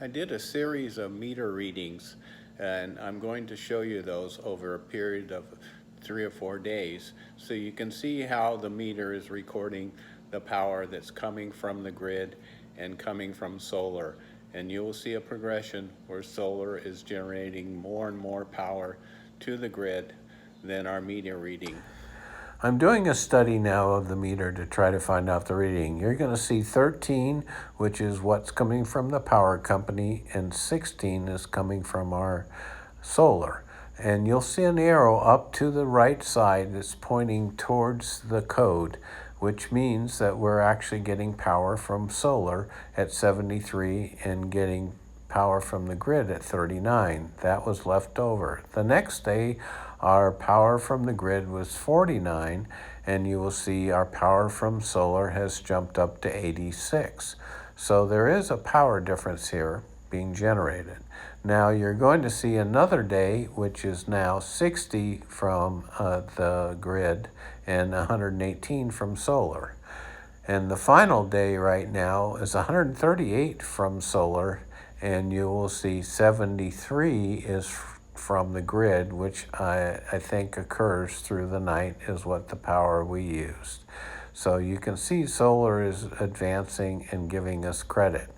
I did a series of meter readings, and I'm going to show you those over a period of 3 or 4 days, so you can see how the meter is recording the power that's coming from the grid and coming from solar. And you will see a progression where solar is generating more and more power to the grid than our meter reading. I'm doing a study now of the meter to try to find out the reading. You're going to see 13, which is what's coming from the power company, and 16 is coming from our solar. And you'll see an arrow up to the right side that's pointing towards the code, which means that we're actually getting power from solar at 73 and getting power from the grid at 39. That was left over. The next day, our power from the grid was 49, and you will see our power from solar has jumped up to 86. So there is a power difference here being generated. Now you're going to see another day, which is now 60 from the grid and 118 from solar. And the final day right now is 138 from solar, and you will see 73 is from the grid, which I think occurs through the night, is what the power we used. So you can see solar is advancing and giving us credit.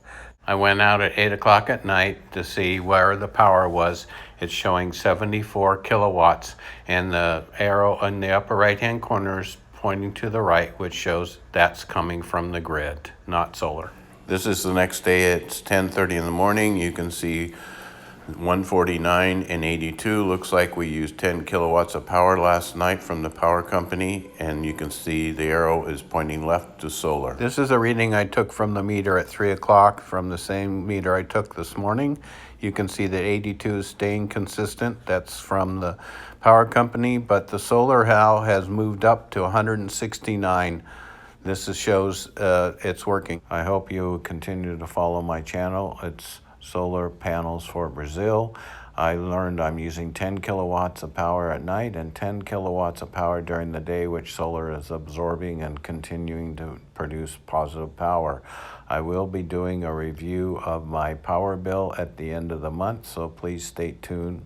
I went out at 8 o'clock at night to see where the power was. It's showing 74 kilowatts, and the arrow in the upper right-hand corner is pointing to the right, which shows that's coming from the grid, not solar. This is the next day. It's 10:30 in the morning. You can see 149 and 82. Looks like we used 10 kilowatts of power last night from the power company, and you can see the arrow is pointing left to solar. This is a reading I took from the meter at 3 o'clock from the same meter I took this morning. You can see that 82 is staying consistent. That's from the power company, but the solar has moved up to 169. This shows it's working. I hope you continue to follow my channel. It's Solar Panels for Brazil. I learned I'm using 10 kilowatts of power at night and 10 kilowatts of power during the day, which solar is absorbing and continuing to produce positive power. I will be doing a review of my power bill at the end of the month, so please stay tuned